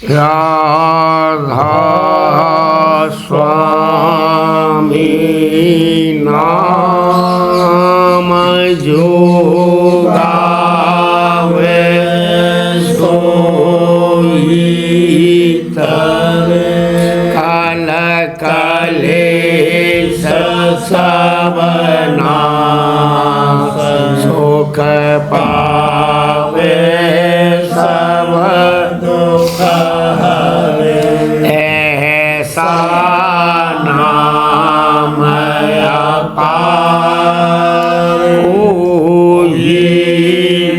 राधा स्वामी नाम जो गावे सोई तरे कल कलेश सब नाश सुख पावे सब दुख हरे ऐसा नाम अपार कोई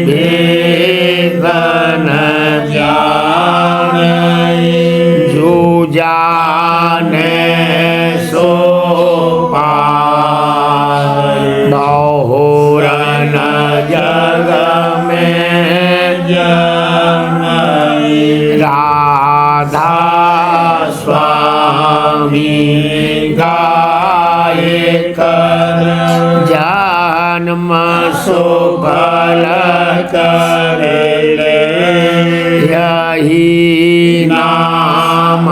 भेद न जाने जो जाने सो पार बहुरन जग में जनई राधा स्वामी गाये कर जन्म सुफल करे यही नाम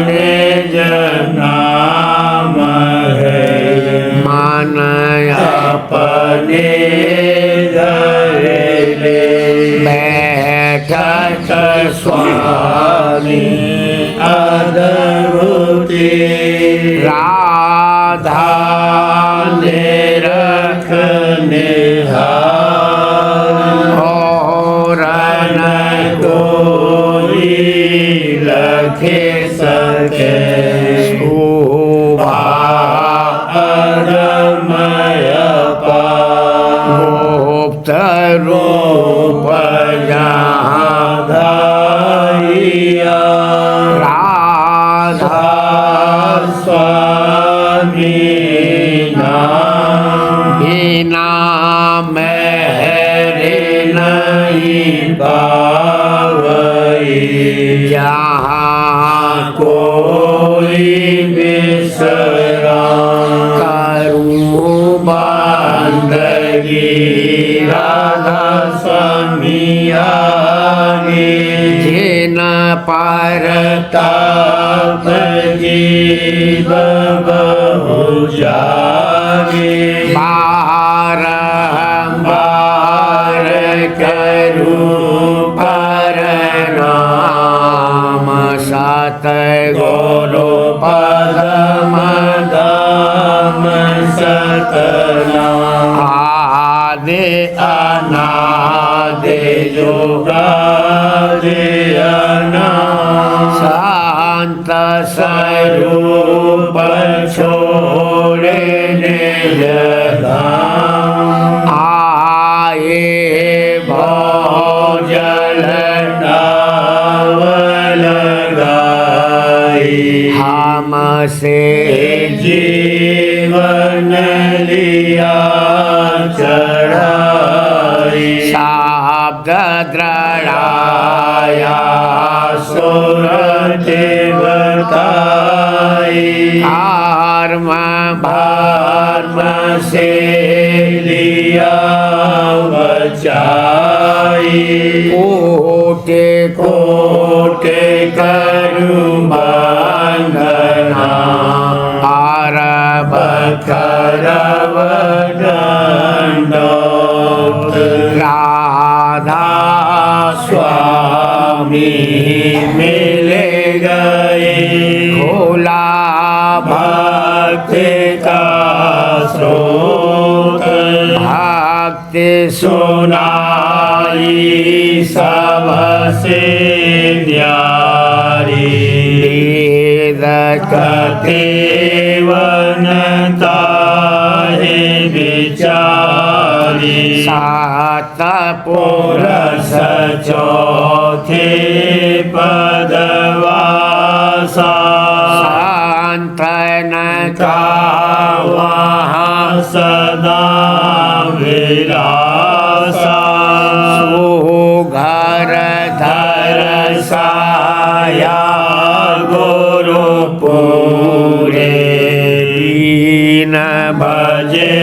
निज नाम है मन अपने धरे बैठक स्वामी अद्भुति राधा ने रखने और न कोई लखे सके गुप्त रूप जहाँ धारिया राधा स्वामी नाम बिना मेरे नहीं पावई जहाँ कोई विश्राम करूँ बंदगी राधा स्वामी आगे जिन पर ताप जीव बहु जागे बार बार करूँ प्रणाम सत गुरु पदम दाम सतनाम आदि अनादि जुगादि अनादि शांत स्वरूप छोड़े निज धाम आए भोजल नाव लगाई हमसे जीवन लिया चढ़ाई शब्द द्रढ़ाया सुर देवताई कर्म भर्म से लिया बचाई कोटि कोटि करूं वंदना आरब करव दंडोत राधा स्वामी मिल गए खोला भक्ति का स्रोत भक्ति सुनाई सबसे न्यारी वेद कथेवनता है विचारी सात पुरुष चौथे पदवासा संतन का वहाँ सदा विलासा सुघर धर साया गुरु पूरे दीन भजे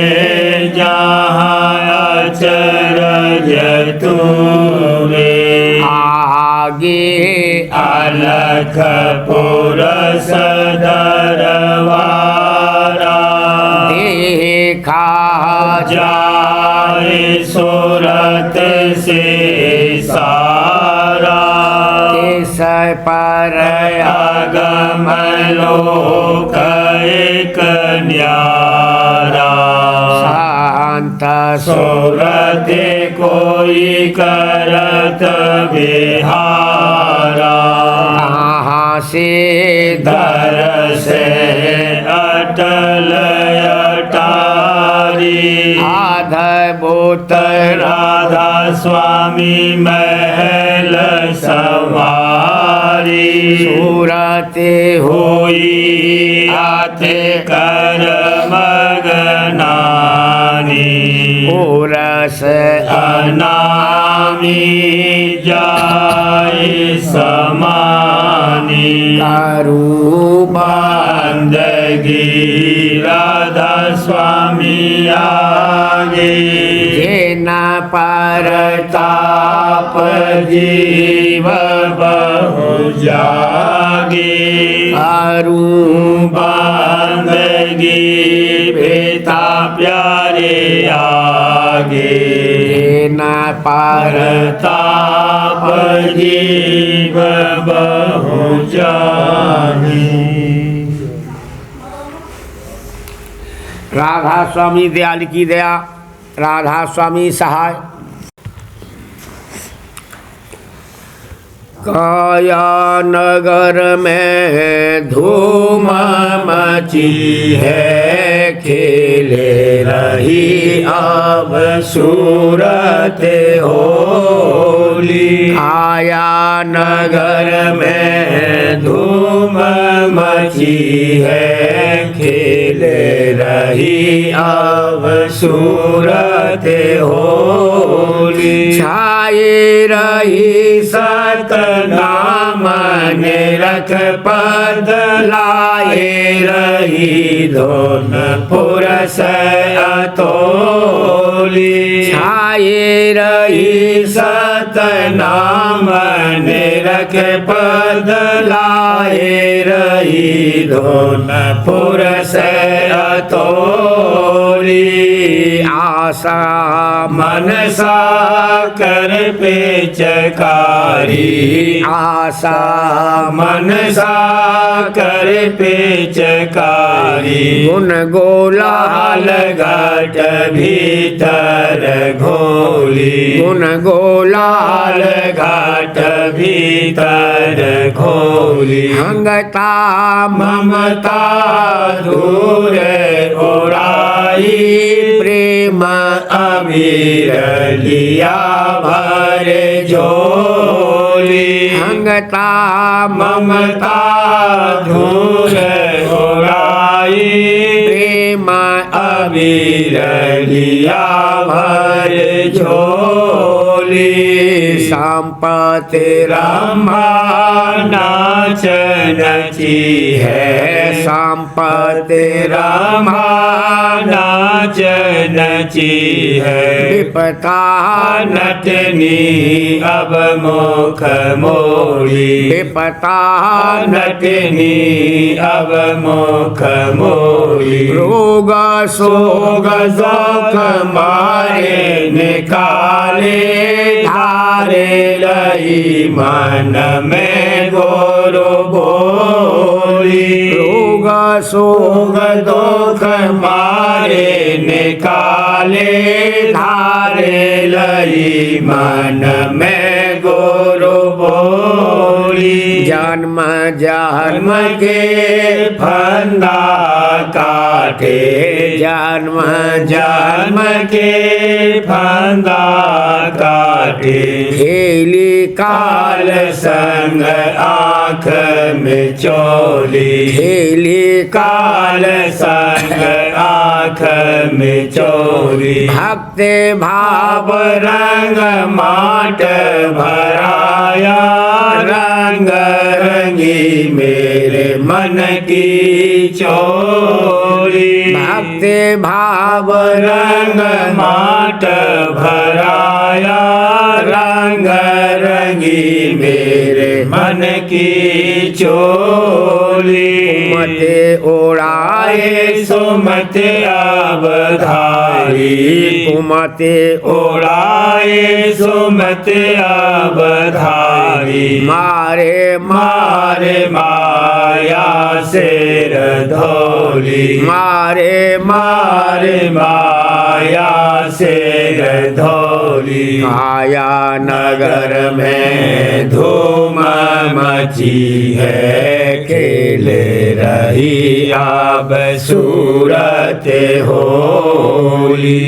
जहाँ अचरज तुरे आगे लखपुर सदरवारा देखा जाए सूरत से सारा तिस पर आगम लोक एक न्यारा शांत सूरत कोई करत विहारा कहाँ से दर से अटल अटारी अद्भुत राधा स्वामी महल सवारी सूरत होई आते कर मगनानी पुरस अनामी जाय समानी करू बंदगी राधा स्वामी आगे जेना परताप जीव बहु जागे करू बंदगी पिता प्यारे आगे जेना परताप जीव बहु जागे। राधा स्वामी दयाल की दया, राधा स्वामी सहाय। काया नगर में धूम मची है, खेले रही अब सूरत होली। काया नगर में धूम मची है, खेले रही अब सूरत होली। छाए रही सतनाम निरख पद लाए रही, धोनपुर से अतोली। छाए रही सतनाम निरख पद लाए रही, धोनपुर से अतोली। आशा मनसा कर पेचकारी, आशा मनसा कर पेचकारी। गुण गोलाल घट भीतर घोली, गुण गोलाल घट भीतर घोली। हंगता ममता दूर उड़ाई, प्रेम अबीर लिया भर झोली। हंगता ममता दूर उड़ाई, प्रेम अबीर लिया भर झोली। संपत्ति रंभा नाच नची है, संपत्ति रंभा नाच नची है। विपता नटनी अब मुख मोड़ी, विपता नटनी अब मुख मोड़ी। रोग सोग शोक मारे निकाले, धारे लई मन में गोरो बोली। रोग सोग दुख मारे निकाले, धारे लई मन में गोरो बोली। जन्म जन्म के फंदा काटे, जन्म जन्म के फंदा काटे। खेली काल संग आँख में चोली, खेली काल संग आँख में चोली। भक्त भाव रंग माट भराया, रंग रंगी मेरे मन की चोली। भक्त भाव रंग माट भराया, रंग रंगी मेरे मन की चोली कुमते ओढ़ाए सुमत अवधारी कुमते ओढ़ाए सुमत अवधारी मारे मारे माया शेर धोली मारे मारे माया शेर धोली आया नगर में धूम मची है खेल रही अब सूरत होली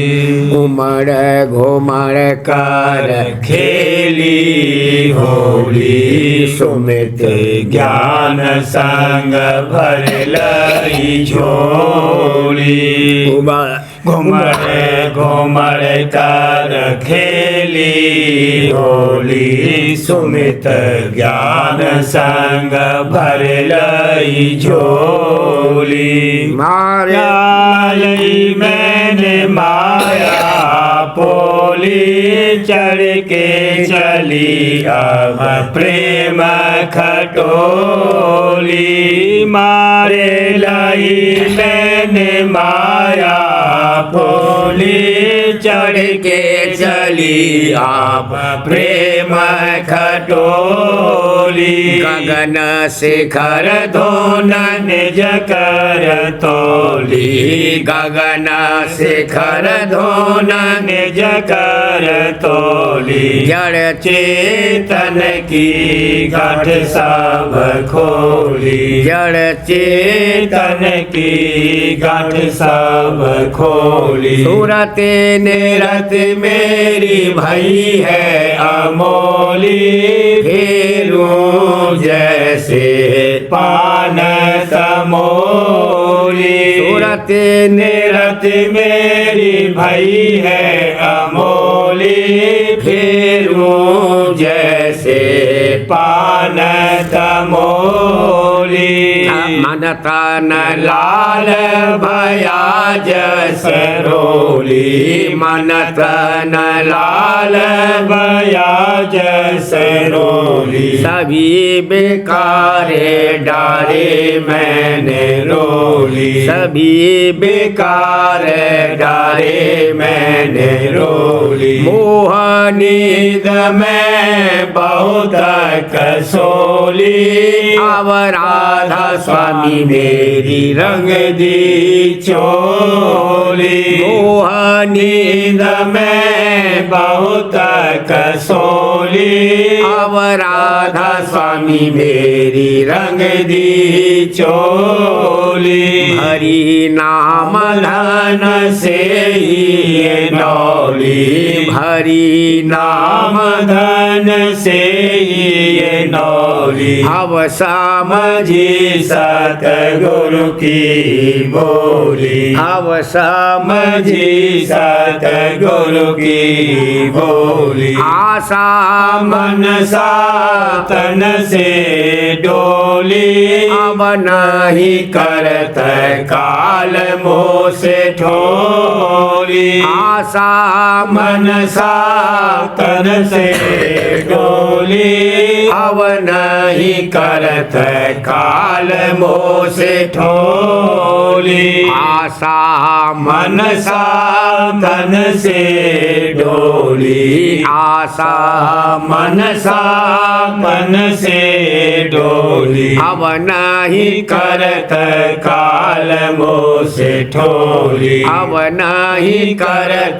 उमड़ घुमड़ कर खेली होली सुमित ज्ञान संग भर लई झोली घुमड़ घुमड़ कर खेली होली सुमित ज्ञान संग भर लई झोली माया लई मैंने माया पोली चढ़ के चली अब प्रेम खटोली मारे लाई मैंने माया पोली चढ़ के चली आप प्रेम खटोली गगन शिखर धोन निज कर तोली गगन शिखर धोन निज कर तोली जड़ चेतन की गांठ सब खोली जड़ चेतन की गांठ सब खोली सूरत निरत मेरी भई है अमोली फेरूं जैसे पान समोली सूरत निरत मेरी भई है अमोली फेरूं जैसे पान तमोली मन तन लाल भया जस रोली मन तन लाल भया जस रोली सभी बेकारे डारे मैंने रोली सभी बेकार डारे मैंने रोली मोह नींद में बहुत कसोली अब राधा स्वामी मेरी रंग दी चोली मोह नींद में बहुत कसोली अब राधा स्वामी मेरी रंग दी चोली हरि नाम धन से ही नौली हरि नाम धन से ही नौली अब समझी सतगुरु की बोली अब समझी सतगुरु की बोली आशा मन सातन से डोली अब नहीं करत काल मोह से ठोली आशा मन सातन से डोली अब नहीं करत काल मोह से ठोली आशा मन सातन से डोली आशा मन सातन से डोली अब नहीं करत काल मोह से ठोली अब नहीं करत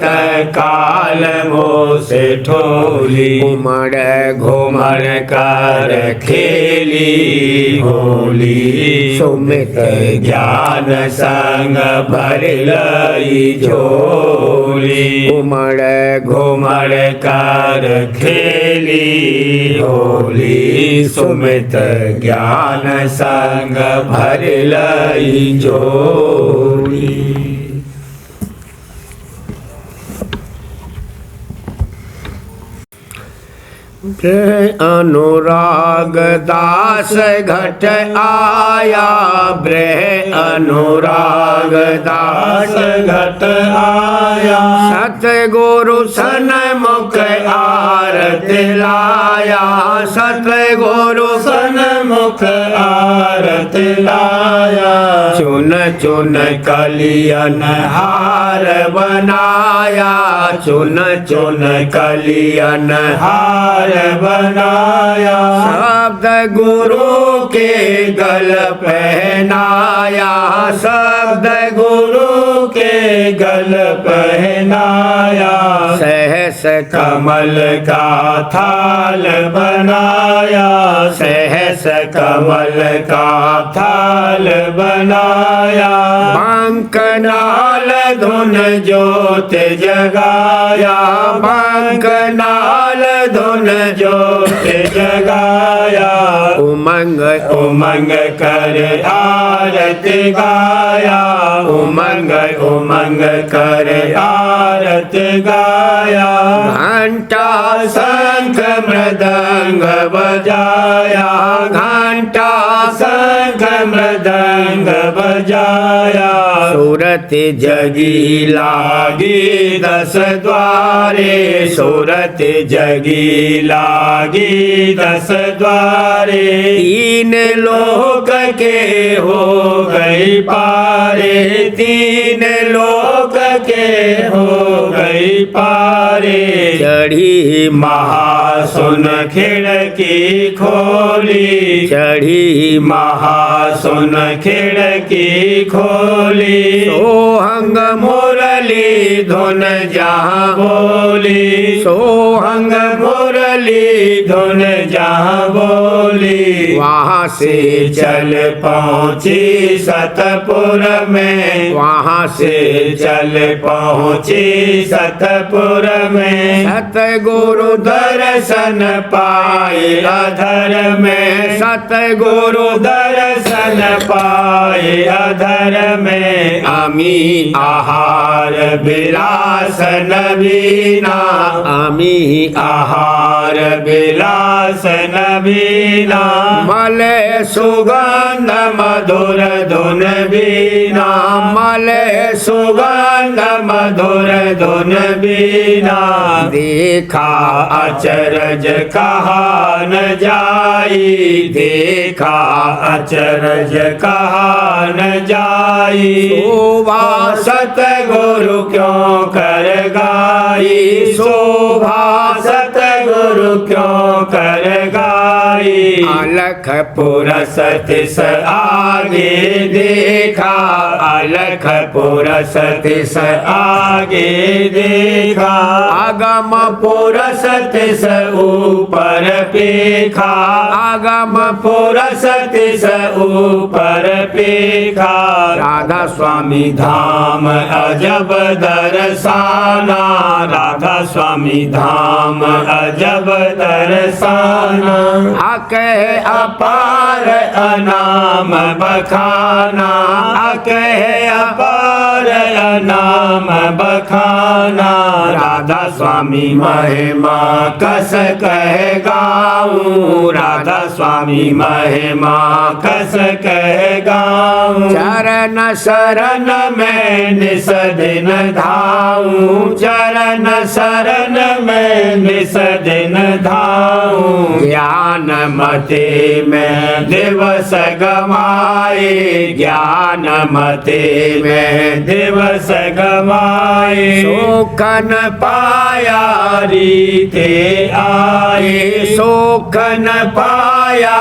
काल मोह से ठोली उमड़ घुमड़ कर खेली होली सुमित ज्ञान संग भर लई झोली उमड़ घुमड़ कर खेली होली सुमित ज्ञान संग भर लई झोली अनुराग दास घट आया ब्रह अनुराग दास घट आया सतगुरु सन मुख आरती आरती लाया सतगुरु सन्मुख आरती लाया चुन चुन कलियन हार बनाया चुन चुन कलियन हार बनाया शब्द गुरु के गल पहनाया शब्द गुरु के गल पहनाया सहस कमल का थाल बनाया सहस कमल का थाल बनाया बांकनाल धुन ज्योत जगाया बांकनाल धुन ज्योत जगाया उमंग उमंग कर आरती गाया उमंग उमंग कर आरती गाया घंटा शंख मृदंग बजाया घंटा शंख मृदंग बजाया सूरत जगी लागी 10 द्वारे सूरत जगी लागी 10 द्वारे 3 लोक के हो गई पारे 3 लोक के हो गई पारे चढ़ी महासुन खिड़की खोली चढ़ी महासुन खिड़की खोली सोहंग मुरली धुन जहाँ बोली सोहंग मुरली धुन जहाँ बोली वहाँ से चल पहुँची सतपुर में वहाँ से चल पहुँची सतपुर में सतगुरु दर्शन पाए अधर में सतगुरु दर्शन पाए अधर में अमी आहार विलास नवीना अमी आहार विलास नवीना मले सुगंध मधुर धुन बीना मले सुगंध मधुर धुन बीना देखा अचरज कहा न जाई देखा अचरज कहा न जाई शोभा सतगुरु क्यों कर गाई शोभा सतगुरु क्यों कर गाई अलख पुरसत आगे देखा अलख पुरसत आगे देखा आगम पुरसत ऊपर पेखा आगम पुरसत ऊपर पेखा राधा स्वामी धाम अजब दर्शाना राधा स्वामी धाम अजब दर्शाना अकह अपार अनाम बखाना अकह अपार अनाम बखाना राधा स्वामी महिमा कस कह गाऊं राधा स्वामी महिमा कस कह गाऊं चरण शरण में निस दिन धाऊं चरण शरण में निस दिन धाऊं ज्ञान मते में दिवस गवाए ज्ञान मते में दिवस गवाए शोकन पाया रीते आए शोकन पाया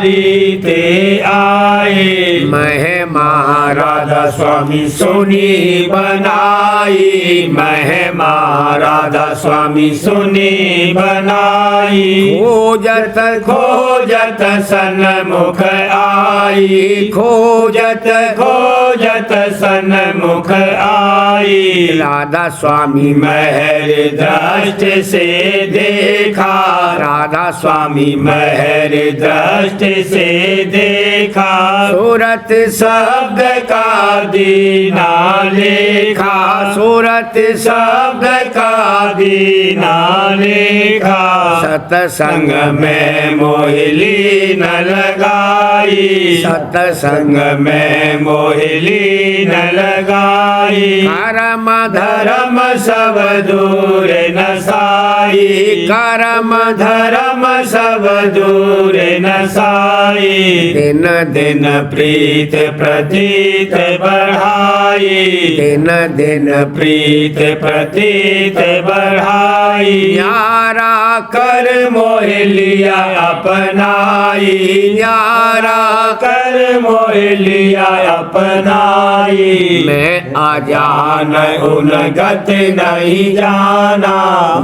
रीते आए महिमा राधा स्वामी सुनी बनाई महिमा राधा स्वामी सुनी बनाई खोजत खोजत सन्मुख आई खोजत खोजत सन्मुख आई राधा स्वामी महर दृष्टि से देखा राधा स्वामी महर दृष्टि से देखा सूरत सा शब्द का दीना लेखा, सूरत शब्द का दीना लेखा, सतसंग में मोहिली न लगाई, सतसंग में मोहिली न लगाई, कर्म धर्म सब दूर न साई, कर्म धर्म सब दूर न साई, दिन दिन प्रीत प्रतीत बढ़ाई, दिन दिन प्रीत प्रतीत बढ़ाई, यारा कर मोह लिया अपनाई, यारा कर मोह लिया अपनाई, मैं अजान उन गत नहीं जाना,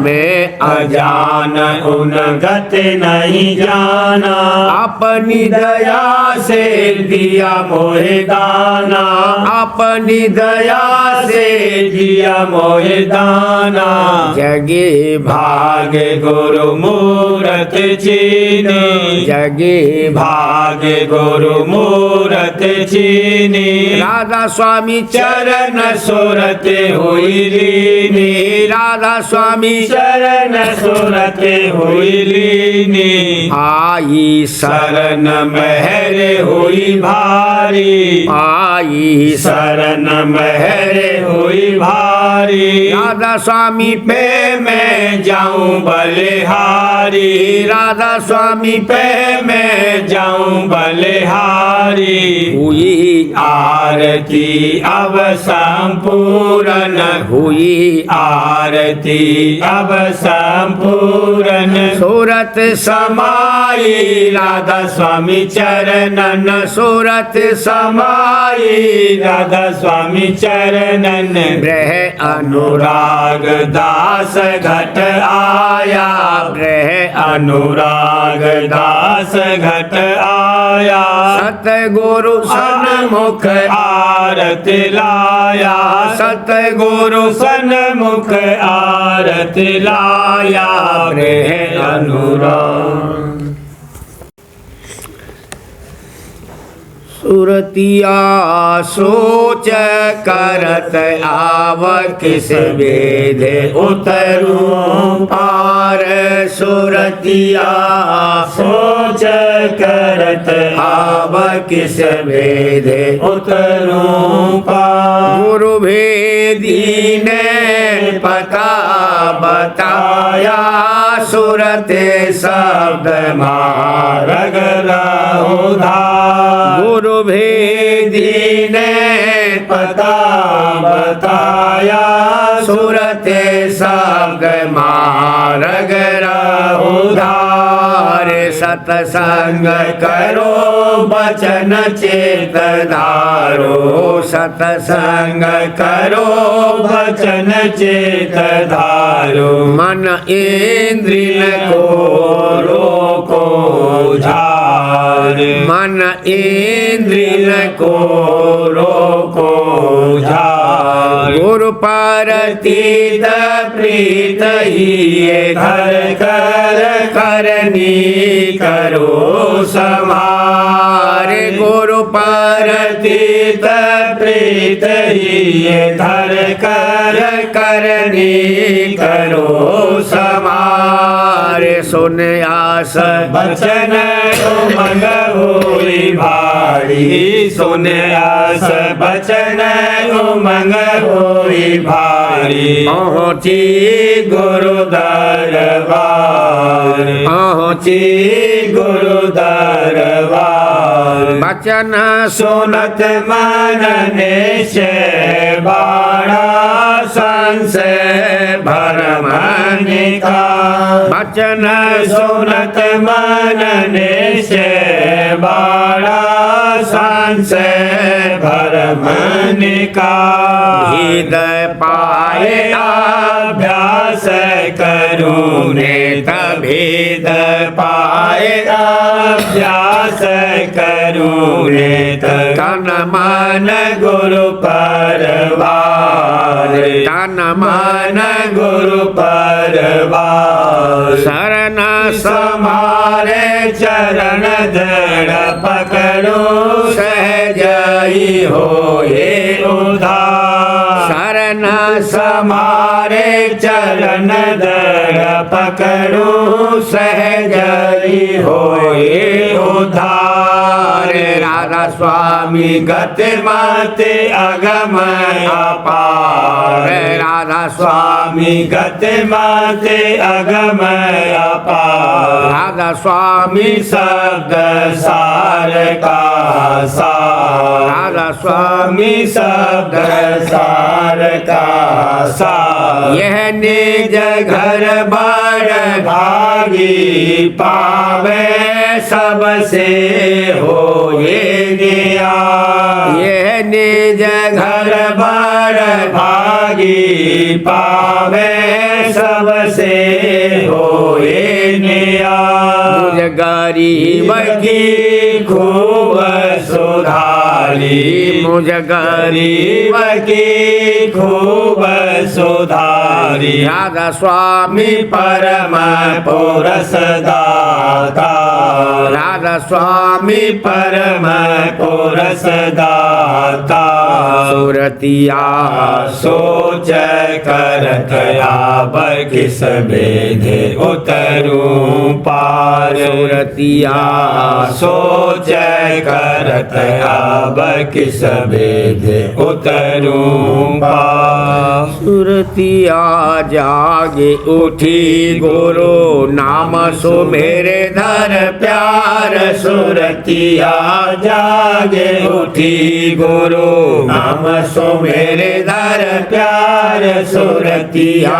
मैं अजान उन गत नहीं जाना, अपनी दया से दिया मोहे दाना, अपनी दया से दिया मोहे दाना, जगे भाग गुरु मूरत चीनी, जगे भाग गुरु मूरत चीनी, राधा स्वामी चरण सुरत हुई लीनी, राधा स्वामी चरण सुरत हुई लीनी, आई शरण महर हुई भारी, आई शरण महर हुई भारी, राधा स्वामी पे मैं जाऊं बलिहारी, राधा स्वामी पे मैं जाऊं बलिहारी, हुई आरती अब संपूर्ण, हुई आरती अब संपूर्ण, सूरत समाई राधा स्वामी चरणन, सूरत समाई राधा स्वामी चरणन, ग्रह अनुराग दास घट आया, ग्रह अनुराग दास घट आया, सतगुरु सन्मुख आरत लाया, सतगुरु सन्मुख आरत लाया, ग्रह अनुराग। सुरतिया सोच करत आव किस वेदे उतरूं पार, सुरतिया सोच करत आव किस वेदे उतरूं पार, गुरु भेदी ने पता बताया, सुरत शब्द मार्ग उधार, गुरु भेदी ने पता बताया, सूरत शब्द मार्ग उधार, सतसंग करो बचन चेत धारो, सतसंग करो बचन चेत धारो, मन इंद्रिय को रोको झार, मन इंद्रिय को रोको झार, गुरु परतीत प्रीत ही घर कर करनी करो समार, गुरु परतीत प्रीत ही घर कर करनी करो समार, सुन आस बचन उमंग होई भारी, सुन आस बचन उमंग होई भारी, पहुँची गुरु दरबार, पहुँची गुरु दरबार, बचन सुनत मन निश्चय बाड़ा, संशय भरम निका, बचन सुनत मन निश्चय बाड़ा, संशय भरम निका, हृदय पाए अभ्यास करूँ ने तभेद पाए, अभ्यास करूँ ने तन मन गुरु परवार, तन मन गुरु परवार, शरण समारे चरण दृढ़ पकड़ो, सहज ही पकड़ू सहज ही होए उद्धार। राधा स्वामी गति मति अगम अपार। राधा स्वामी गति मति अगम अपार। राधा स्वामी शब्द सार का सार। राधा स्वामी शब्द सार का सार। यह निज घर बार भागी पावे सबसे हो ये गया। यह निज घर बार भागी पावे सबसे हो ये गया। मुझ गरीब की खूब सुधारी। मुझ गरीब की खूब सुधारी। राधा स्वामी परम पुरस दाता। राधा स्वामी परम पुरस दाता। सुरतिया सोच करत आब किस बेधे उतरूं पार। सुरतिया सोच करत आब किस बेधे उतरूं पार। सुरतिया जागे उठी गुरु नाम सुमेरे धर प्यार। सुरतिया जागे उठी गुरु नाम सुमेरे धर प्यार। सुरतिया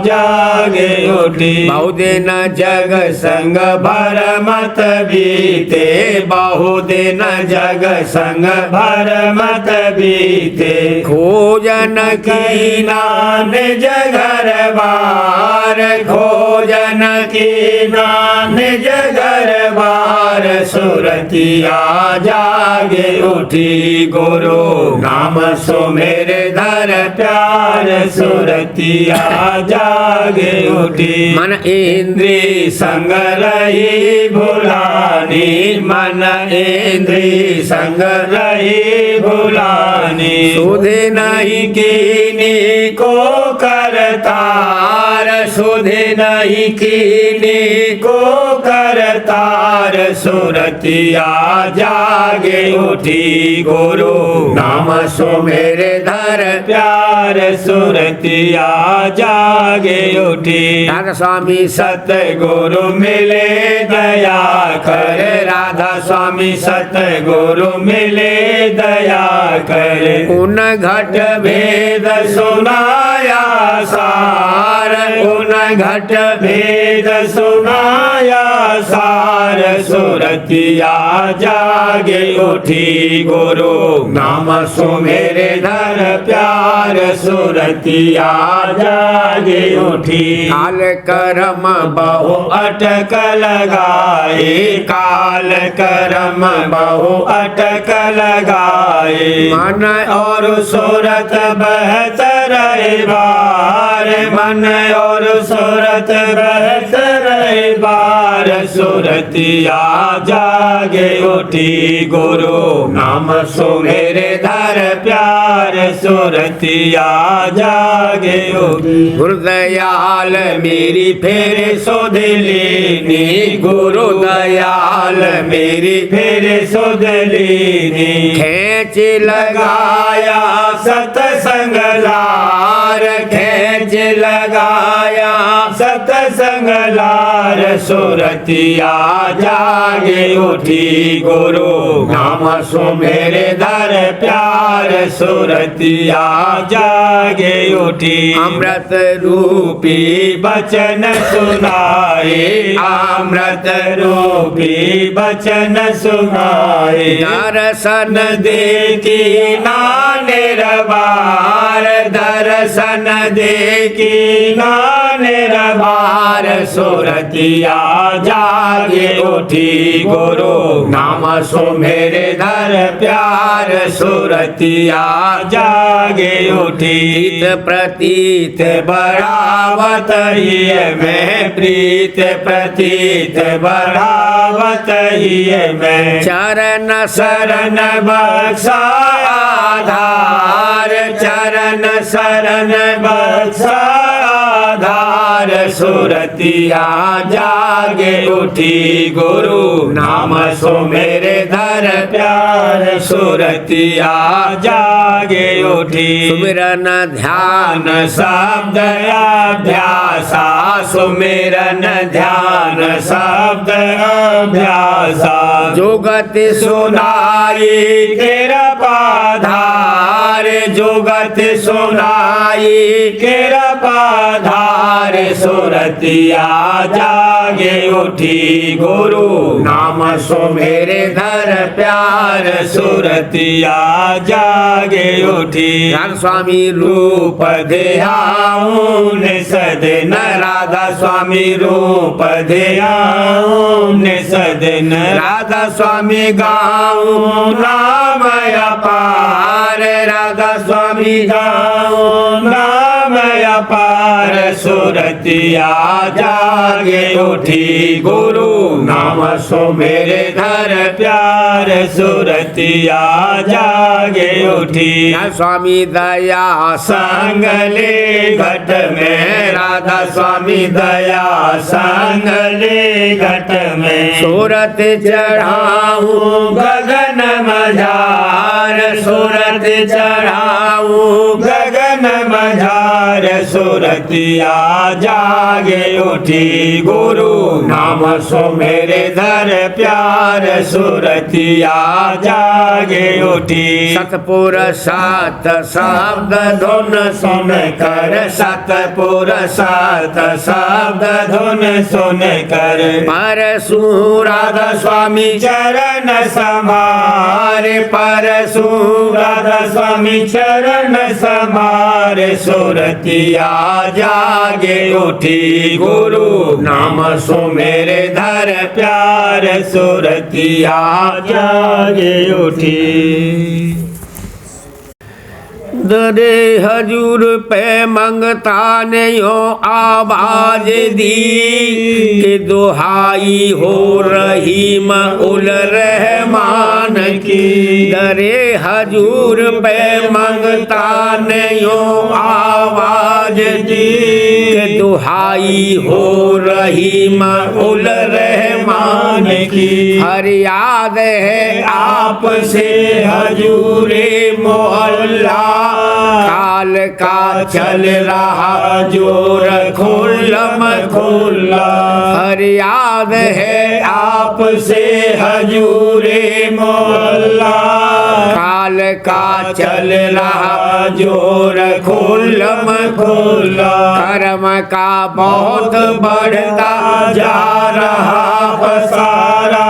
जागे उठी बहुदिन जग संग भर मत बीते। बहुदिन जग संग भर मत बीते। खोजन की नान जगर बार। खोजन की नान जगर बार। सुरतिया जागे उठी गुरु नाम सुमेरे धर प्यार। सुरतिया जागे उठी मन इंद्री संग रही भुलानी। मन इंद्री संग रही भुलानी। सुधि नहीं कीनी को करतार। सुधि नहीं कीनी को करतार। सुरतिया जागे उठी गुरु नाम सुमेरे धर प्यार। सुरतिया जागे उठी राधा स्वामी सतगुरु मिले दया कर। राधा स्वामी सतगुरु मिले दया कर। उन घट भेद सुनाया सार। उन घट भेद सुनाया सार। सुरतिया जागे उठी गुरु नाम सुमेरे धर प्यार। सुरतिया जागे उठी काल कर्म बहु अटक लगाए। काल कर्म बहु अटक लगाए। मन और सूरत बहत रहे बार। मन और सूरत बहत रहे बार। सुरतिया जागे उठी गुरु नाम सुमेरे धर प्यार। सुरतिया जागे उठी गुरुदयाल मेरी फेर सुध लेनी। गुरु दयाल मेरी फेर सुध लेनी। खेच लगाया सतसंग लार। खेच लगाया सतसंग लार। सुरतिया जागे उठी गुरु नाम सुमेरे धर प्यार। सुरतिया जागे उठी अमृत रूपी बचन सुनाए। अमृत रूपी बचन सुनाए। दर्शन देखी नानेर बार। दर्शन देखी नानेर बार। सुरतिया जागे उठी गुरु नाम सुमेरे धर प्यार। सुरतिया जागे उठी प्रतीत बढ़ावत ही मैं। प्रीत प्रतीत बढ़ावत ही मैं। चरण शरण बख्शा आधार। चरण शरण बख्शा आधार। सुरतिया जागे उठी गुरु नाम सो मेरे धर प्यार सुरतिया जागे उठी सुमिरन ध्यान शब्द अभ्यासा सुमिरन ध्यान शब्द अभ्यासा जुगत सुनाई तेरा पाधार जुगत सुनाई तेरा पाधार सुरतिया जागे उठी गुरु नाम सो मेरे धर प्यार सुरतिया जागे उठी ज्ञान स्वामी रूप ध्याऊं सदन राधा स्वामी रूप ध्याऊं सदन राधा स्वामी गाऊं नाम अपार राधा स्वामी गाऊं नाम अपार सुरतिया जागे उठी गुरु नाम सो मेरे धर प्यार सुरतिया जागे उठी स्वामी दया संगले घट में राधा स्वामी दया संगले घट में सूरत चढ़ाऊं गगन मझार सूरत चढ़ाऊं गगन मझार सुरतिया जागे उठी गुरु नाम सो मेरे धर प्यार सुरतिया जागे उठी सतपुर सात शब्द धुन सुन कर सतपुर सात शब्द धुन सुन कर परसु राधा स्वामी चरण समारे परसु राधा स्वामी चरण समारे सुरतिया जागे उठी गुरु नाम सो मेरे धर प्यार सुरतिया जागे उठी दरे हजूर पे मंगता ने यो आवाज दी कि दुहाई हो रही उल रहमान की दरे हजूर पे मंगता ने यो आवाज दी कि दुहाई हो रही उल रहमान की फरियाद है आपसे हजूरे मोहल्ला काल का चल रहा जोर खुल्लम खुल्ला फरियाद है आपसे हजूरे मोहल्ला काल का चल रहा जोर खुल्लम खुल्ला कर्म का बहुत बढ़ता जा रहा पसारा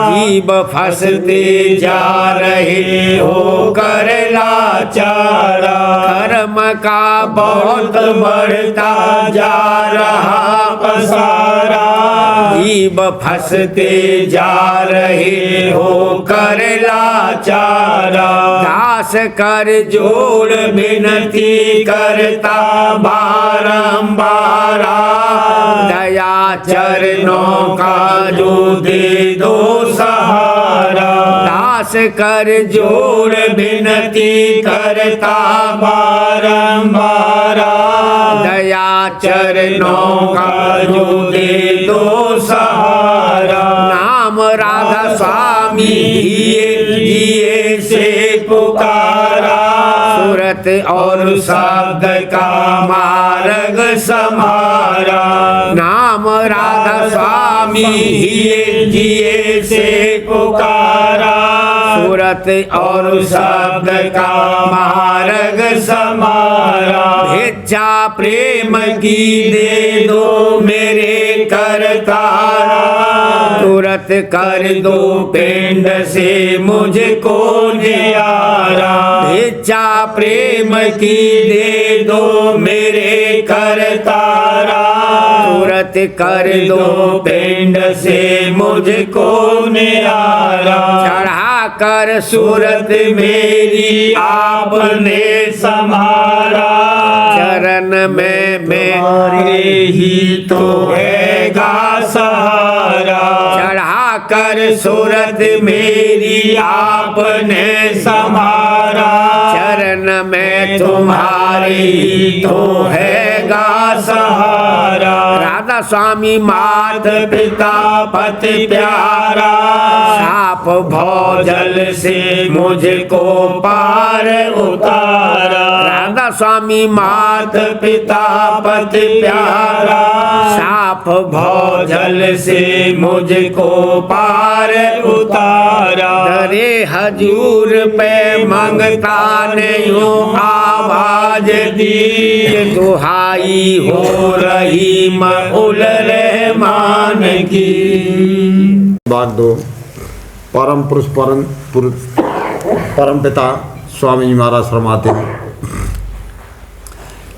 जीव फंसते जा रहे हो कर लाचारा कर्म का बहुत बढ़ता जा रहा पसारा जीव फंसते जा रहे हो कर लाचारा दास कर जोड़ विनती करता बारंबारा दया चरणों का जो दे दो सहारा दास कर जोड़ विनती करता बारंबारा दया चरणों का जो दे दो सहारा नाम राधा स्वामी जिए से पुकारा सूरत और शब्द का मार्ग समारा नाम राधा स्वामी जिए से पुकारा सूरत और शब्द का मार्ग समारा भेजा प्रेम की दे दो मेरे करतारा तुरंत कर दो पिंड से मुझको न्यारा भेजा प्रेम की दे दो मेरे करतारा तुरंत कर दो पिंड से मुझको न्यारा चढ़ा कर सूरत मेरी आपने संभारा चरण में मेरे ही तो हैगा सहारा चढ़ा कर सूरत मेरी आपने संभारा चरण में तुम्हारी तो है मिलेगा सहारा। राधा स्वामी मात पिता पति प्यारा, साप भौजल से मुझको पार उतारा। राधा स्वामी मात पिता पति प्यारा, साप भौजल से मुझको पार उतारा। डरे हजूर पे मंगता नहीं हूँ आवाज दी, दुहाई हो रही मऊल रहमान की। भाग 2। परम पुरुष परम पिता स्वामी जी महाराज फरमाते हैं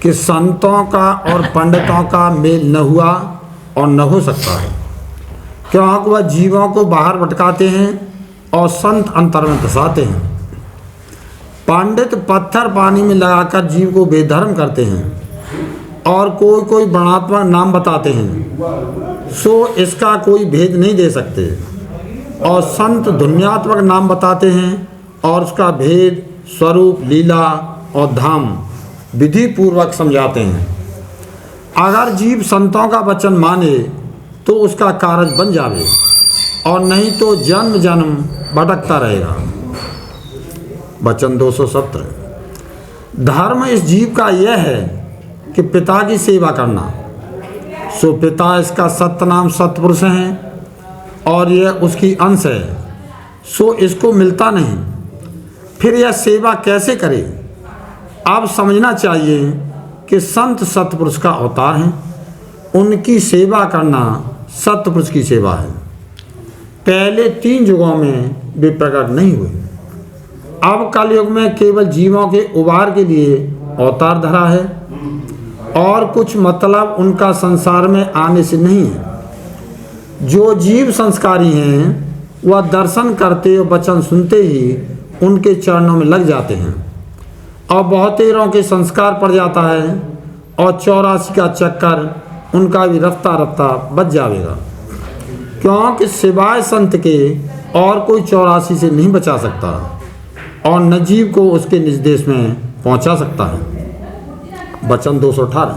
कि संतों का और पंडितों का मेल न हुआ और न हो सकता है, क्योंकि वह जीवों को बाहर भटकाते हैं और संत अंतर में फंसाते हैं। पंडित पत्थर पानी में लगाकर जीव को बेधर्म करते हैं और कोई कोई वर्णात्मक नाम बताते हैं, सो इसका कोई भेद नहीं दे सकते। और संत ध्वन्यात्मक नाम बताते हैं और उसका भेद, स्वरूप, लीला और धाम विधि पूर्वक समझाते हैं। अगर जीव संतों का वचन माने तो उसका कारज बन जावे, और नहीं तो जन्म जन्म भटकता रहेगा। वचन 217। धर्म इस जीव का यह है कि पिता की सेवा करना, सो पिता इसका सत्य नाम सत्पुरुष हैं और यह उसकी अंश है, सो इसको मिलता नहीं। फिर यह सेवा कैसे करे? अब समझना चाहिए कि संत सत्पुरुष का अवतार हैं, उनकी सेवा करना सत्पुरुष की सेवा है। पहले 3 युगों में वे प्रकट नहीं हुए, अब कलयुग में केवल जीवों के उबार के लिए अवतार धरा है, और कुछ मतलब उनका संसार में आने से नहीं है। जो जीव संस्कारी हैं वह दर्शन करते और वचन सुनते ही उनके चरणों में लग जाते हैं, और बहुतेरों के संस्कार पड़ जाता है, और 84 का चक्कर उनका भी रफ्ता रफ्ता बच जाएगा, क्योंकि सिवाय संत के और कोई 84 से नहीं बचा सकता और न जीव को उसके निज देश में पहुंचा सकता है। वचन 218।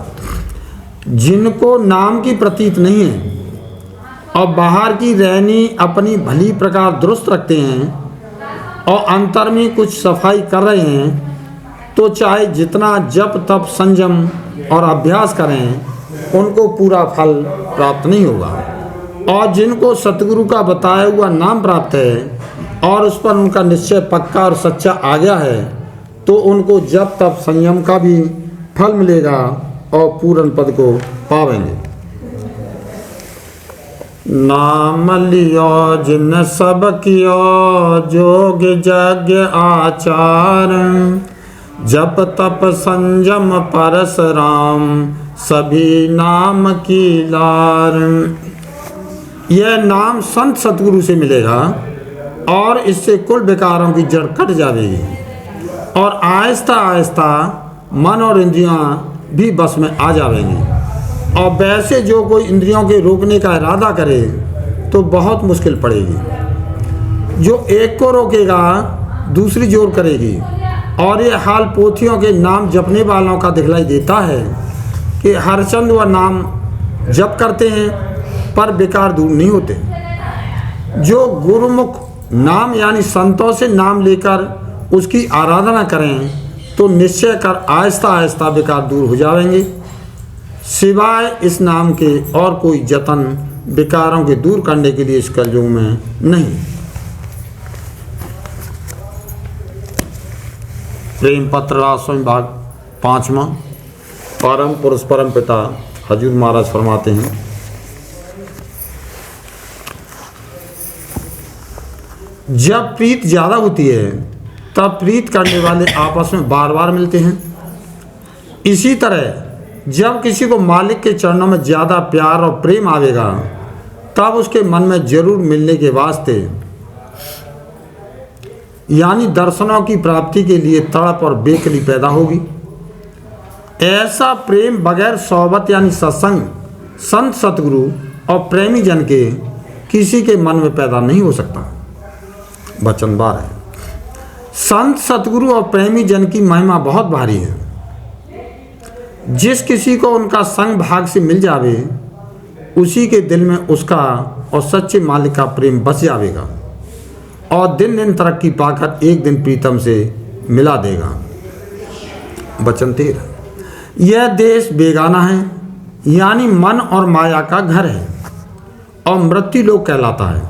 जिनको नाम की प्रतीत नहीं है और बाहर की रहनी अपनी भली प्रकार दुरुस्त रखते हैं और अंतर में कुछ सफाई कर रहे हैं, तो चाहे जितना जप तप संयम और अभ्यास करें उनको पूरा फल प्राप्त नहीं होगा। और जिनको सतगुरु का बताया हुआ नाम प्राप्त है और उस पर उनका निश्चय पक्का और सच्चा आ गया है, तो उनको जप तप संयम का भी फल मिलेगा और पूर्ण पद को पावेंगे। नाम लियो जिन सब कियो जोग यज्ञ आचार, जप तप संयम परशुराम सभी नाम की लार। यह नाम संत सतगुरु से मिलेगा और इससे कुल विकारों की जड़ कट जाएगी, और आहिस्ता आहिस्ता मन और इंद्रियां भी बस में आ जाएंगी। और वैसे जो कोई इंद्रियों के रोकने का इरादा करे तो बहुत मुश्किल पड़ेगी। जो एक को रोकेगा दूसरी जोर करेगी, और ये हाल पोथियों के नाम जपने वालों का दिखलाई देता है कि हरचंद व नाम जप करते हैं पर विकार दूर नहीं होते। जो गुरुमुख नाम यानी संतों से नाम लेकर उसकी आराधना करें तो निश्चय कर आहिस्ता आहिस्ता विकार दूर हो जाएंगे। सिवाय इस नाम के और कोई जतन विकारों के दूर करने के लिए इस कलयुग में नहीं। प्रेम पत्र रासों भाग 5वां। परम पुरुष परम पिता हजूर महाराज फरमाते हैं, जब प्रीत ज़्यादा होती है तब प्रीत करने वाले आपस में बार बार मिलते हैं। इसी तरह जब किसी को मालिक के चरणों में ज़्यादा प्यार और प्रेम आवेगा तब उसके मन में जरूर मिलने के वास्ते यानी दर्शनों की प्राप्ति के लिए तड़प और बेकली पैदा होगी। ऐसा प्रेम बगैर सोबत यानी सत्संग संत सतगुरु और प्रेमी जन के किसी के मन में पैदा नहीं हो सकता। वचन 12। संत सतगुरु और प्रेमी जन की महिमा बहुत भारी है। जिस किसी को उनका संग भाग से मिल जावे, उसी के दिल में उसका और सच्चे मालिक का प्रेम बस जावेगा और दिन दिन तरक्की पाकर एक दिन प्रीतम से मिला देगा। वचन 13, यह देश बेगाना है, यानी मन और माया का घर है और मृत्यु लोक कहलाता है,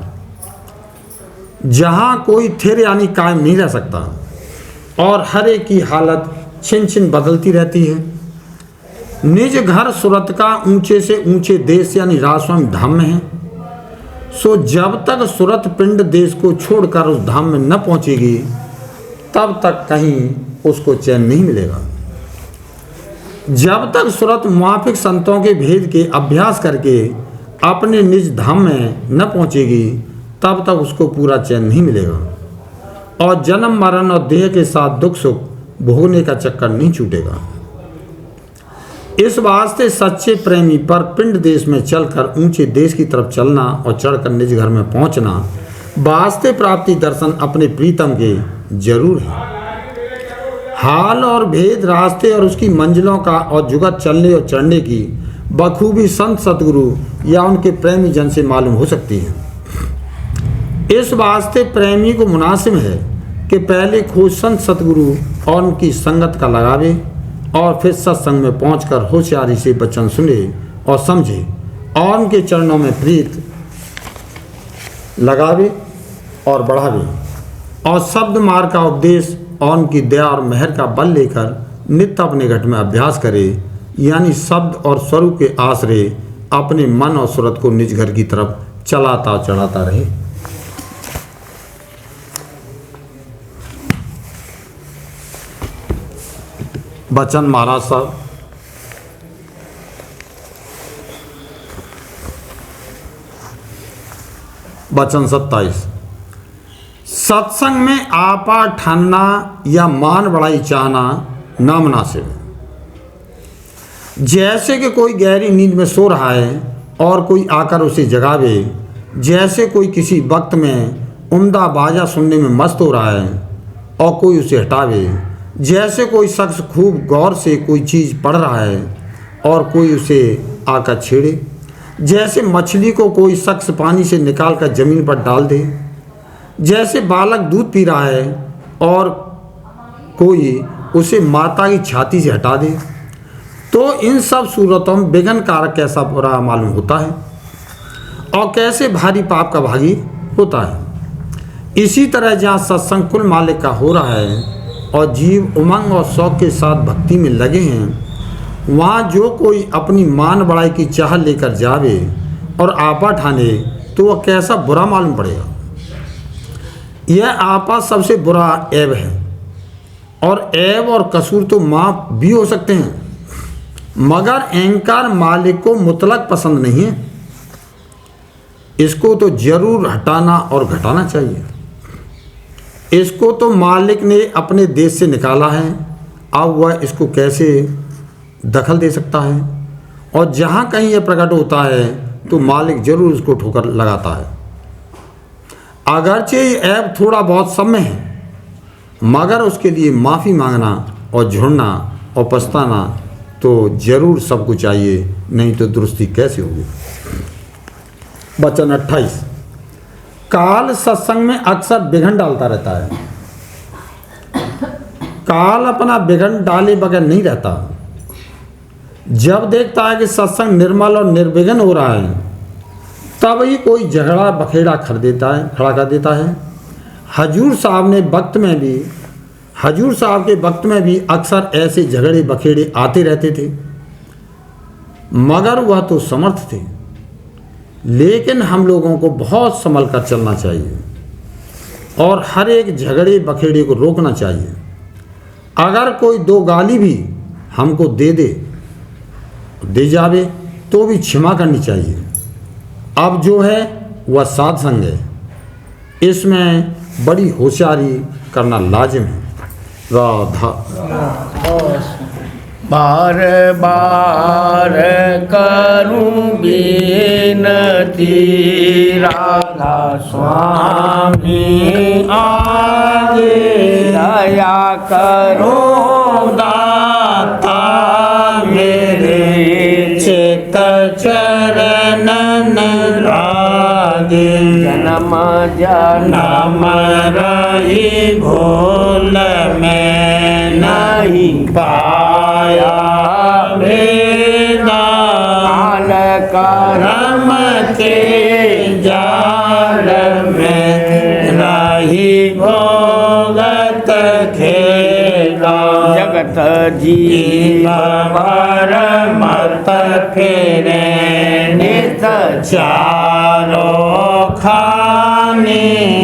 जहाँ कोई थिर यानी कायम नहीं रह सकता और हर एक की हालत छिन छिन बदलती रहती है। निज घर सुरत का ऊंचे से ऊंचे देश यानी राजस्वामी धाम में है, सो जब तक सुरत पिंड देश को छोड़कर उस धाम में न पहुंचेगी तब तक कहीं उसको चैन नहीं मिलेगा। जब तक सुरत मुआफिक संतों के भेद के अभ्यास करके अपने निज धाम में न पहुंचेगी तब तक उसको पूरा चैन नहीं मिलेगा और जन्म मरण और देह के साथ दुख सुख भोगने का चक्कर नहीं छूटेगा। इस वास्ते सच्चे प्रेमी पर पिंड देश में चलकर ऊंचे देश की तरफ चलना और चढ़कर निज घर में पहुंचना वास्ते प्राप्ति दर्शन अपने प्रीतम के जरूर है। हाल और भेद रास्ते और उसकी मंजिलों का और जुगत चलने और चढ़ने की बखूबी संत सतगुरु या उनके प्रेमी जन से मालूम हो सकती है। इस वास्ते प्रेमी को मुनासिब है कि पहले खोज संत सतगुरु और उनकी संगत का लगावे और फिर सत्संग में पहुंचकर होशियारी से वचन सुने और समझे और उनके चरणों में प्रीत लगावे और बढ़ावे और शब्द मार्ग का उपदेश और उनकी दया और मेहर का बल लेकर नित्य अपने घट में अभ्यास करे, यानी शब्द और स्वरूप के आश्रय अपने मन और सुरत को निज घर की तरफ चलाता चढ़ाता रहे। बचन महाराज साहब, वचन 27, सत्संग में आपा ठानना या मान बढ़ाई चाहना नामुनासिब है। जैसे कि कोई गहरी नींद में सो रहा है और कोई आकर उसे जगावे, जैसे कोई किसी वक्त में उम्दा बाजा सुनने में मस्त हो रहा है और कोई उसे हटावे, जैसे कोई शख्स खूब गौर से कोई चीज़ पढ़ रहा है और कोई उसे आकर छेड़े, जैसे मछली को कोई शख्स पानी से निकाल कर जमीन पर डाल दे, जैसे बालक दूध पी रहा है और कोई उसे माता की छाती से हटा दे, तो इन सब सूरतों में विघ्न कारक कैसा बुरा मालूम होता है और कैसे भारी पाप का भागी होता है। इसी तरह जहाँ सत्संग कुल मालिक का हो रहा है और जीव उमंग और शौक के साथ भक्ति में लगे हैं, वहाँ जो कोई अपनी मान बढ़ाई की चाह लेकर जावे और आपा ठाने तो वह कैसा बुरा मालूम पड़ेगा। यह आपा सबसे बुरा ऐब है और ऐब और कसूर तो माफ भी हो सकते हैं, मगर अहंकार मालिक को मुतलक पसंद नहीं है। इसको तो जरूर हटाना और घटाना चाहिए। इसको तो मालिक ने अपने देश से निकाला है, अब वह इसको कैसे दखल दे सकता है। और जहाँ कहीं यह प्रकट होता है तो मालिक जरूर उसको ठोकर लगाता है। अगरचे ये ऐब थोड़ा बहुत सम्य है, मगर उसके लिए माफ़ी मांगना और झुड़ना और पछताना तो जरूर सबको चाहिए, नहीं तो दुरुस्ती कैसे होगी। वचन 28, काल सत्संग में अक्सर विघ्न डालता रहता है। काल अपना विघ्न डाले बगैर नहीं रहता। जब देखता है कि सत्संग निर्मल और निर्विघ्न हो रहा है, तब ही कोई झगड़ा बखेड़ा खड़ा कर देता है। हजूर साहब के वक्त में भी अक्सर ऐसे झगड़े बखेड़े आते रहते थे, मगर वह तो समर्थ थे। लेकिन हम लोगों को बहुत संभल कर चलना चाहिए और हर एक झगड़े बखेड़े को रोकना चाहिए। अगर कोई दो गाली भी हमको दे जावे तो भी क्षमा करनी चाहिए। अब जो है वह साध संग है, इसमें बड़ी होशियारी करना लाजिम है। राधा बार बार करूं बेनती, राधा स्वामी आगे दया करो दाता मेरे। लागे जन्म जन्म रही भूल में नहीं पाया भेदा काल करम कर्म के जाल में रही भोगत खेला जगत जीव भर मत फेरे नित चारों खाने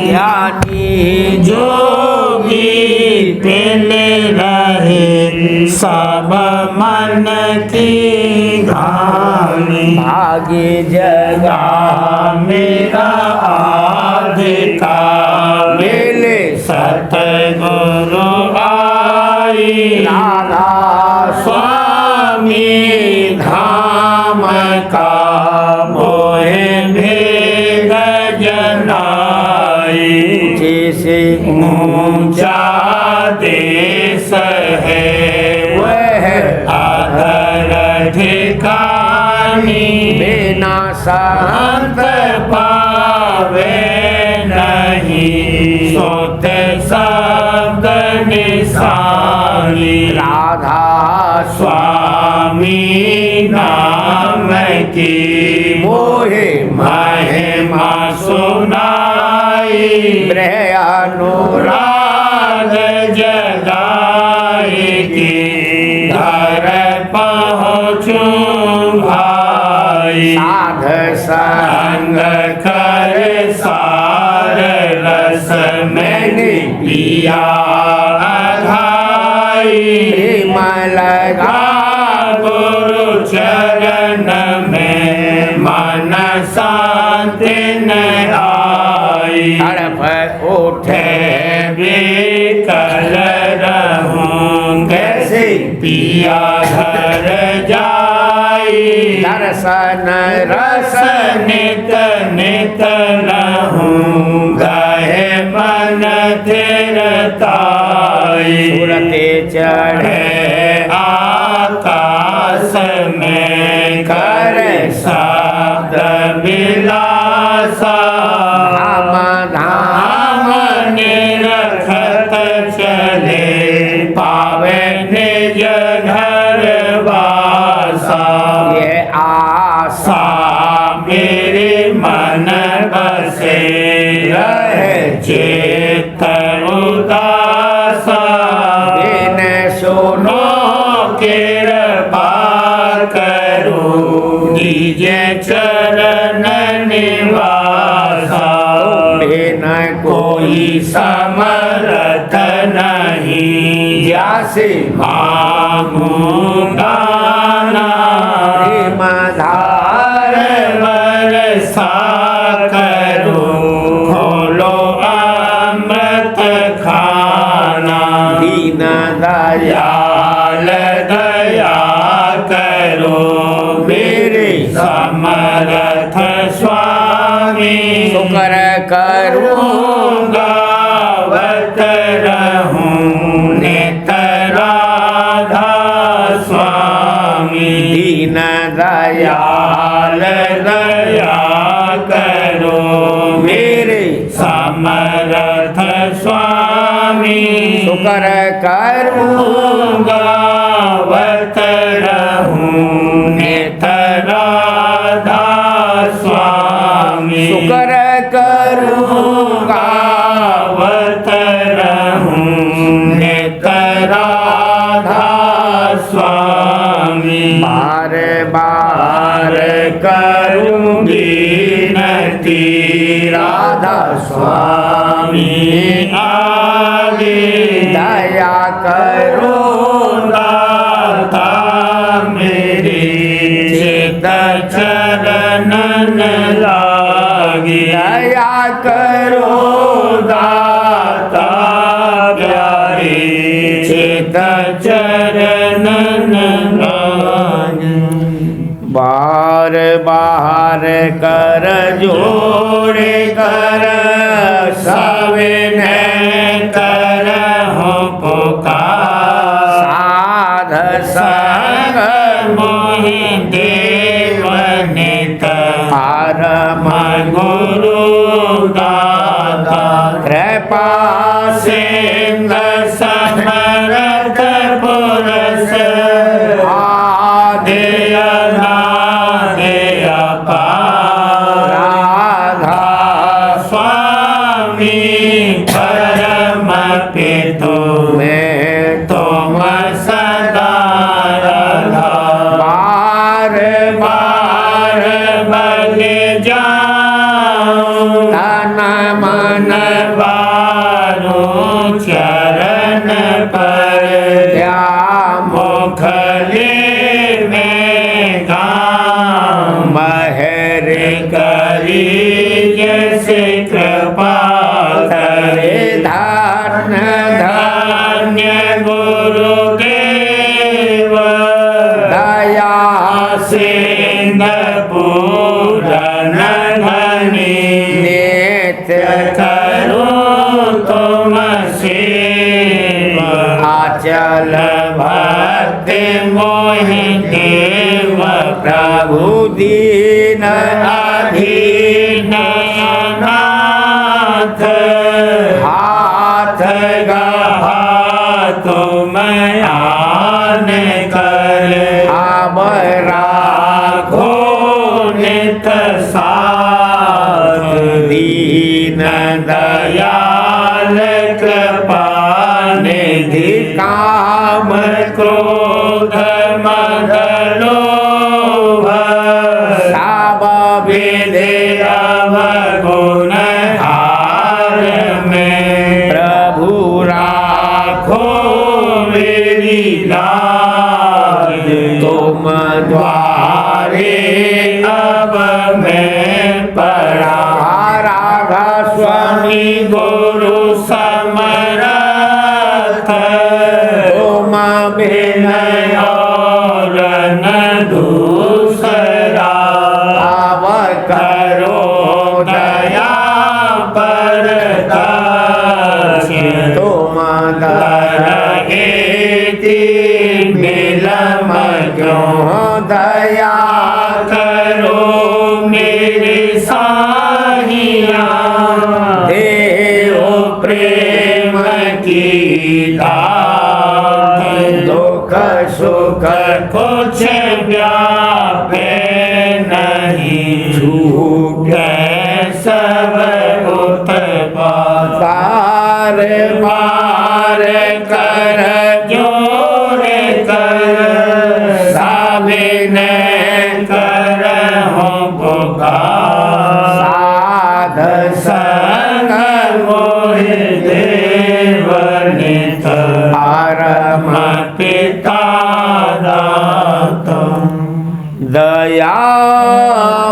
ज्ञानी जोगी पिल रहे सब मन की घानी भाग्य जगा मेरा अधिकार मेले सतगुरु आई राधा स्वामी धाम का मोहे भेद जनाई जैसे ऊंचा देश है वह अधर ठिकानी बिना अंत पावे नहीं सोते शब्द निशानी राधा स्वामी नाम की मोहे महिमा सुनाई अनुराग राग जगाएगी घर पहुँचूं भाई साध संग कर सार रस मैंने पिया अघाई प्रेम लगा गुरु चरण में मन शांति न आई तड़प उठे बेकल रहूं कैसे पिया घर जाई दर्शन रस नित नित रहूं गहे मन थिरताई सुरते चढ़े आकाश में कर शब्द विलासा धाम धाम धाम निरखत चले पावे निज घर वासा ये आशा सा मेरे मन बसे रहे चेत उदासा बिन सुनो नो कृपा करो दीजे चरण निवासा बिन कोई समर्थ नहीं जासे मांगूंगा ना प्रेम धार बरसा करो खोलो अमृत खाना दीन दया दयाल दया करो मेरे समर्थ स्वामी शुक्र करूं गावत रहूं नित राधा स्वामी दीन दया दयाल दया करो मेरे समर्थ स्वामी शुक्र करूं गावत रहूं नित राधा स्वामी शुक्र करूं गावत रहूं नित राधा स्वामी बार बार करूं विनती राधा स्वामी आगे दया करो दाता मेरे चित चरण लागे दया करो दाता प्यारे चित चरण लागे बार बार कर जोड़े कर सविन कर हो पुकार साध संग संग मोहि देव नित परम गुरु दाता कृपा सिंधु समर्थ पुरुष आदि अनादि अपार राधा स्वामी परम पितु में तुम सदा रहा बार बार बल जाऊं तन मन वारो चरण पर क्या मुखले में गाऊं महर करी जैसे कृपा करे धन्य धन्य गुरुदेव दया सिंधु पूरन धनी नित्य करूं तुम सेवा आचल भक्ति मोहि देव प्रभु दीन अधीन नाथ हाथ गहा तुम आन कर अब राखो नित साथ दीन दयाल कृपा निधि काम क्रोध मद लोभ सब विधि अवगुण हार में प्रभु राखो मेरी लाज तुम द्वारे अब मैं पड़ा राधा स्वामी गुरु समरथ तुम विनय और न दूसरा अब करो दया पर तुम दरहे मिलम क्यों दया करो मेरे साहिया देव प्रेम की दात दुख सुख कुछ व्यापे नहीं झूठे सब उत्पात बार बार कर जोर कर साबिने कर हो पुकार साध संग मोहि देव नित परम पिता दातम दया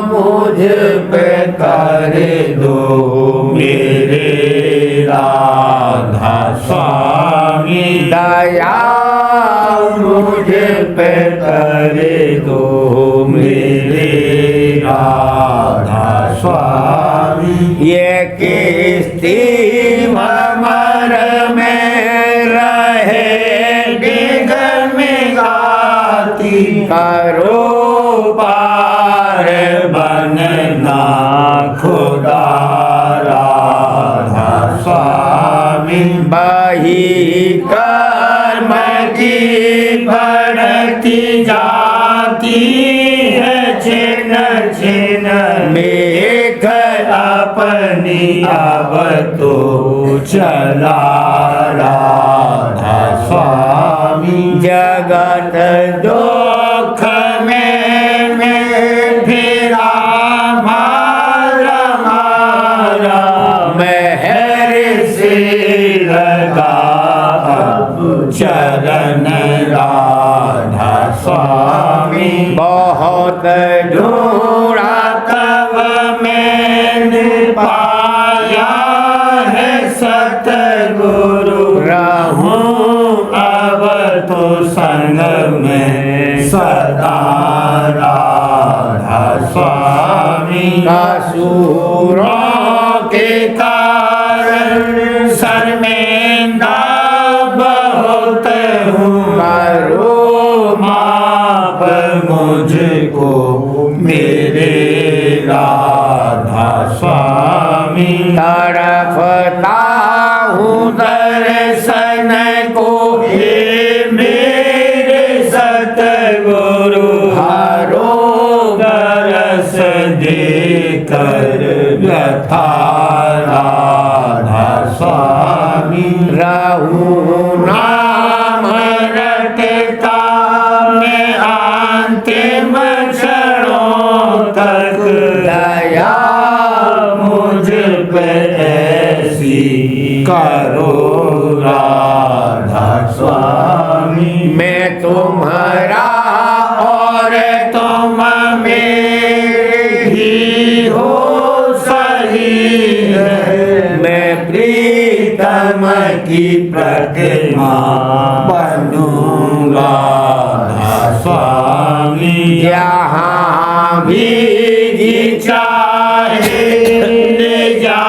मुझ पे कर दो मेरे राधा स्वामी दया मुझ पे कर दो मेरे राधा स्वामी ये किस्ती भमर में रहे डिग में गाती करो पार बनना खुदा राधा स्वामी बही कर्म की बढ़ती जाती है छिन छिन मेघ अपनी अब तो चला राधा स्वामी जगत दुख में फिरा मारा मारा महर से लगा चरण राधा स्वामी बहुत ढूंढा तब मैंने पाया है सतगुरु रहूं अब तो संग में सदा राधा स्वामी असुरों के कारण शर्मिंदा बहुत हूँ करो माफ मुझको मेरे राधा तड़पता हूँ दर्शन को हे मेरे सतगुरु हरो रस देकर व्यथा राधा स्वामी रहूं नाम रटता मैं अंतिम क्षणों तक दया मुझ पे ऐसी करो राधा स्वामी मैं तुम्हारा और तुम मेरे ही हो सही है मैं प्रीतम की प्रतिमा बनूंगा राधा स्वामी जहाँ भी जी चाहे ले जा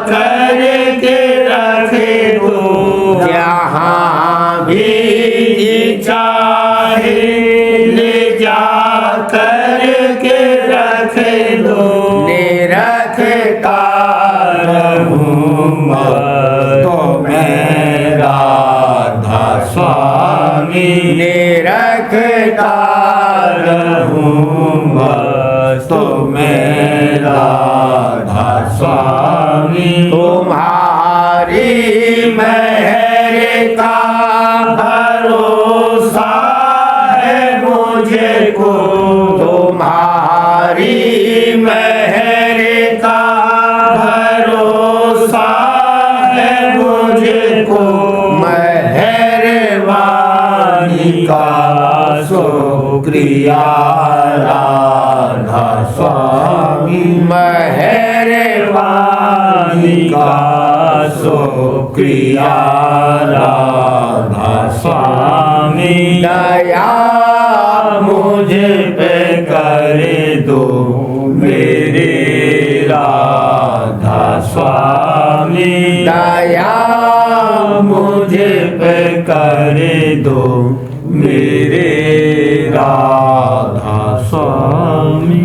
कर के रखे दो जहाँ भी जी चाहे ले जा कर के रखे दो निरखता रहूंगा तो मैं राधा स्वामी निरखता रहूंगा तो मैं राधा स्वामी तुम्हारी मेहर का भरोसा है मुझे को तुम्हारी मेहर का भरोसा है मुझे को मेहरबानी का शुक्रिया राधा स्वामी मेहरबानी का शुक्रिया राधा स्वामी दया मुझ पे करे दो मेरे राधा स्वामी दया मुझ पे करे दो मेरे राधा स्वामी।